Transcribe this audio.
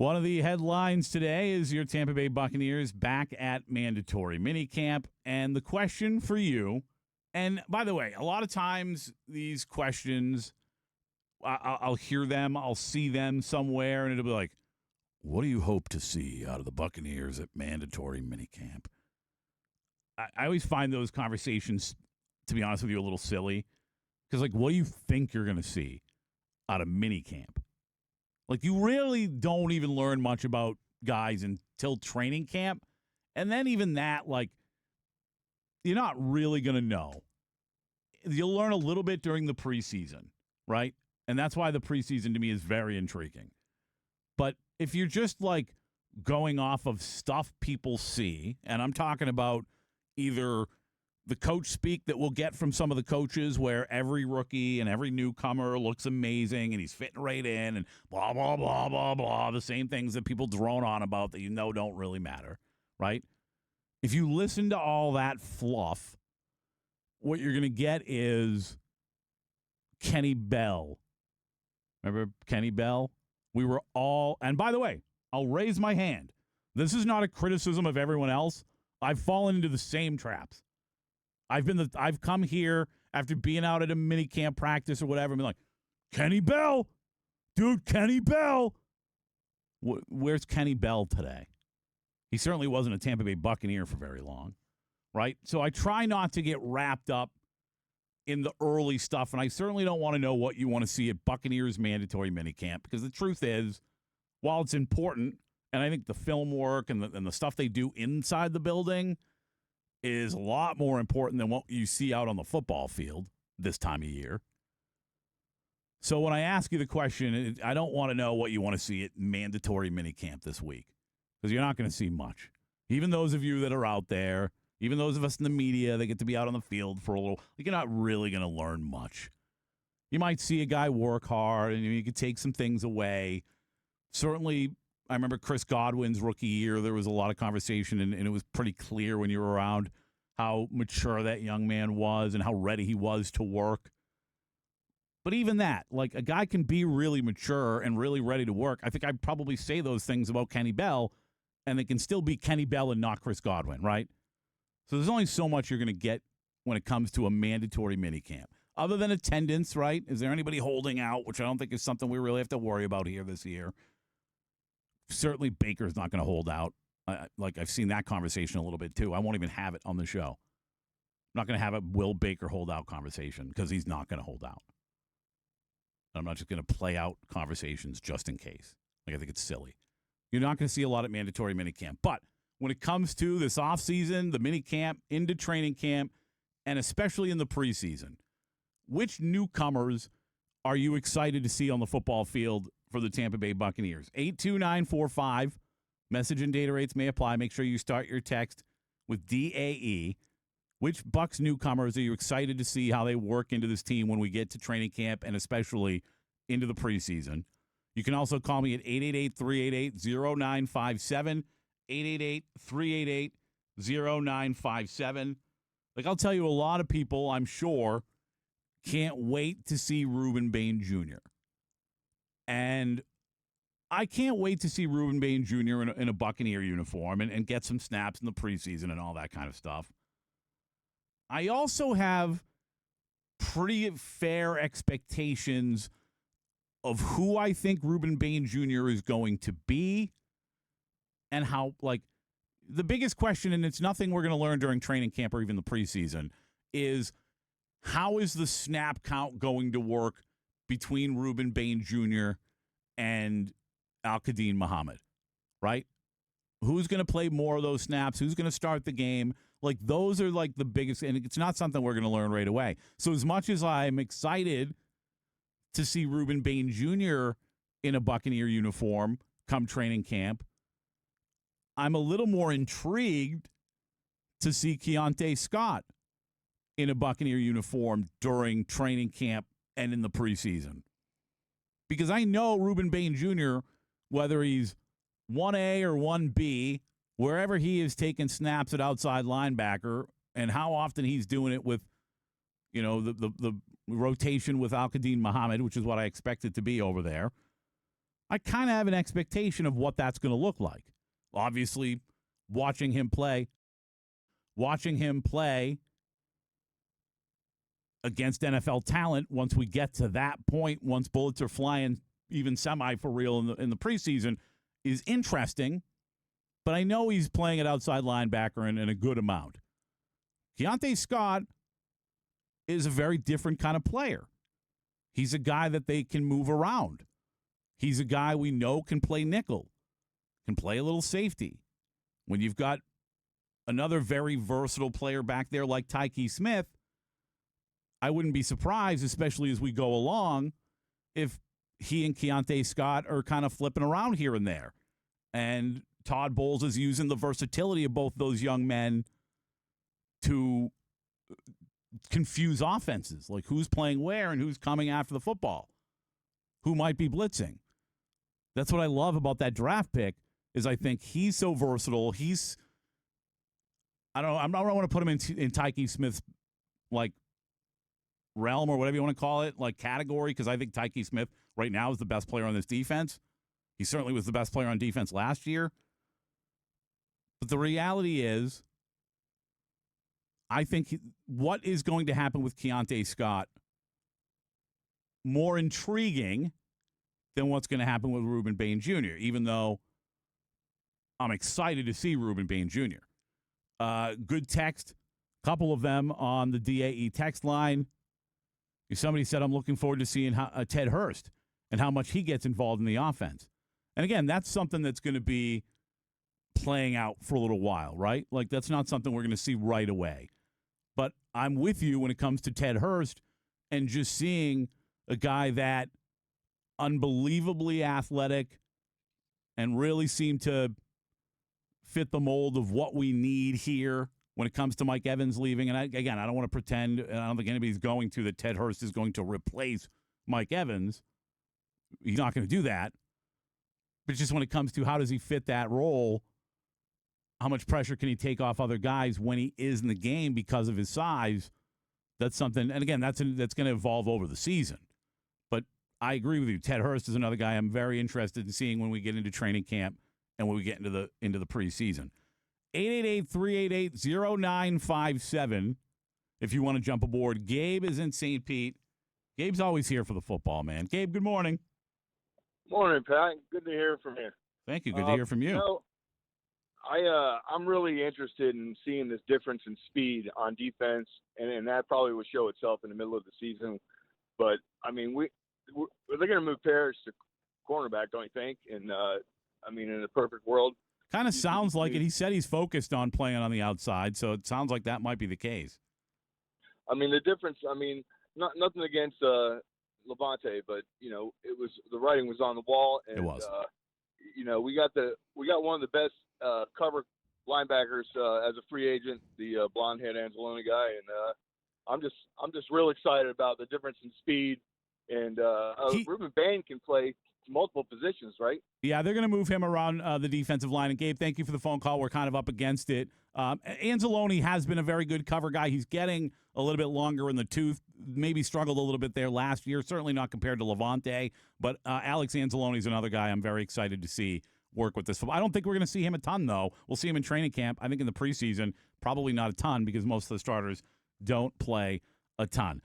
One of the headlines today is your Tampa Bay Buccaneers back at mandatory minicamp. And the question for you, and by the way, a lot of times these questions, I'll hear them, I'll see them somewhere, and it'll be like, what do you hope to see out of the Buccaneers at mandatory minicamp? I always find those conversations, to be honest with you, a little silly. Because, like, what do you think you're going to see out of minicamp? Like, you really don't even learn much about guys until training camp. And then even that, like, you're not really going to know. You'll learn a little bit during the preseason, right? And that's why the preseason to me is very intriguing. But if you're just, like, going off of stuff people see, and I'm talking about either the coach speak that we'll get from some of the coaches where every rookie and every newcomer looks amazing and he's fitting right in and blah, blah, blah, blah, blah, the same things that people drone on about that you know don't really matter, right? If you listen to all that fluff, what you're going to get is Kenny Bell. Remember Kenny Bell? We were all, and by the way, I'll raise my hand. This is not a criticism of everyone else. I've fallen into the same traps. I've come here after being out at a mini camp practice or whatever and been like, Kenny Bell, dude, Kenny Bell. Where's Kenny Bell today? He certainly wasn't a Tampa Bay Buccaneer for very long, right? So I try not to get wrapped up in the early stuff, and I certainly don't want to know what you want to see at Buccaneers mandatory minicamp, because the truth is, while it's important, and I think the film work and the stuff they do inside the building is a lot more important than what you see out on the football field this time of year. So when I ask you the question, I don't want to know what you want to see at mandatory minicamp this week, because you're not going to see much. Even those of you that are out there, even those of us in the media that get to be out on the field for a little, you're not really going to learn much. You might see a guy work hard, and you could take some things away. Certainly, I remember Chris Godwin's rookie year, there was a lot of conversation, and it was pretty clear when you were around how mature that young man was and how ready he was to work. But even that, like, a guy can be really mature and really ready to work. I think I'd probably say those things about Kenny Bell, and they can still be Kenny Bell and not Chris Godwin, right? So there's only so much you're going to get when it comes to a mandatory minicamp. Other than attendance, right? Is there anybody holding out, which I don't think is something we really have to worry about here this year. Certainly Baker's not going to hold out. Like, I've seen that conversation a little bit, too. I won't even have it on the show. I'm not going to have a Will Baker hold out conversation, because he's not going to hold out. I'm not just going to play out conversations just in case. Like, I think it's silly. You're not going to see a lot at mandatory minicamp. But when it comes to this offseason, the minicamp, into training camp, and especially in the preseason, which newcomers are you excited to see on the football field for the Tampa Bay Buccaneers? 82945. Message and data rates may apply. Make sure you start your text with DAE. Which Bucs newcomers are you excited to see how they work into this team when we get to training camp and especially into the preseason? You can also call me at 888-388-0957, 888-388-0957. Like, I'll tell you, a lot of people, I'm sure, can't wait to see Ruben Bain Jr. And I can't wait to see Ruben Bain Jr. in a Buccaneer uniform and get some snaps in the preseason and all that kind of stuff. I also have pretty fair expectations of who I think Ruben Bain Jr. is going to be and how, like, the biggest question, and it's nothing we're going to learn during training camp or even the preseason, is how is the snap count going to work between Ruben Bain Jr. and Al-Qadim Muhammad, right? Who's going to play more of those snaps? Who's going to start the game? Like, those are, like, the biggest, and it's not something we're going to learn right away. So as much as I'm excited to see Ruben Bain Jr. in a Buccaneer uniform come training camp, I'm a little more intrigued to see Keontae Scott in a Buccaneer uniform during training camp and in the preseason. Because I know Ruben Bain Jr., whether he's 1A or 1B, wherever he is taking snaps at outside linebacker, and how often he's doing it with, you know, the rotation with Al-Qadim Muhammad, which is what I expect it to be over there. I kind of have an expectation of what that's going to look like. Obviously, watching him play against NFL talent, once we get to that point, once bullets are flying even semi for real in the preseason, is interesting. But I know he's playing at outside linebacker in a good amount. Keontae Scott is a very different kind of player. He's a guy that they can move around. He's a guy we know can play nickel, can play a little safety. When you've got another very versatile player back there like Tyke Smith, I wouldn't be surprised, especially as we go along, if he and Keontae Scott are kind of flipping around here and there. And Todd Bowles is using the versatility of both those young men to confuse offenses, like who's playing where and who's coming after the football, who might be blitzing. That's what I love about that draft pick is I think he's so versatile. I don't want to put him in Tyke Smith's like realm or whatever you want to call it, like category, because I think Tyke Smith right now is the best player on this defense. He certainly was the best player on defense last year. But the reality is, I think what is going to happen with Keontae Scott more intriguing than what's going to happen with Ruben Bain Jr., even though I'm excited to see Ruben Bain Jr. Good text, couple of them on the DAE text line. Somebody said, I'm looking forward to seeing Ted Hurst and how much he gets involved in the offense. And again, that's something that's going to be playing out for a little while, right? Like, that's not something we're going to see right away. But I'm with you when it comes to Ted Hurst and just seeing a guy that unbelievably athletic and really seemed to fit the mold of what we need here when it comes to Mike Evans leaving. And I don't want to pretend, and I don't think anybody's going to, that Ted Hurst is going to replace Mike Evans. He's not going to do that. But just when it comes to how does he fit that role, how much pressure can he take off other guys when he is in the game because of his size, that's something. And again, that's going to evolve over the season. But I agree with you. Ted Hurst is another guy I'm very interested in seeing when we get into training camp and when we get into the preseason. 888-388-0957 if you want to jump aboard. Gabe is in St. Pete. Gabe's always here for the football, man. Gabe, good morning. Morning, Pat. Good to hear from you. Thank you. Good to hear from you. I'm really interested in seeing this difference in speed on defense, and that probably will show itself in the middle of the season. But, I mean, they're going to move Parrish to cornerback, don't you think? And, in a perfect world. Kind of sounds like it. He said he's focused on playing on the outside, so it sounds like that might be the case. I mean, the difference, nothing against Levante, but, it was the writing was on the wall. And, it was. We got one of the best cover linebackers as a free agent, the blonde-haired Anzalone guy, and I'm just real excited about the difference in speed. And Ruben Bain can play multiple positions, right? Yeah, they're going to move him around the defensive line. And Gabe, thank you for the phone call. We're kind of up against it. Anzalone has been a very good cover guy. He's getting a little bit longer in the tooth. Maybe struggled a little bit there last year. Certainly not compared to Levante. But Alex Anzalone is another guy I'm very excited to see work with this. I don't think we're going to see him a ton, though. We'll see him in training camp. I think in the preseason, probably not a ton because most of the starters don't play a ton.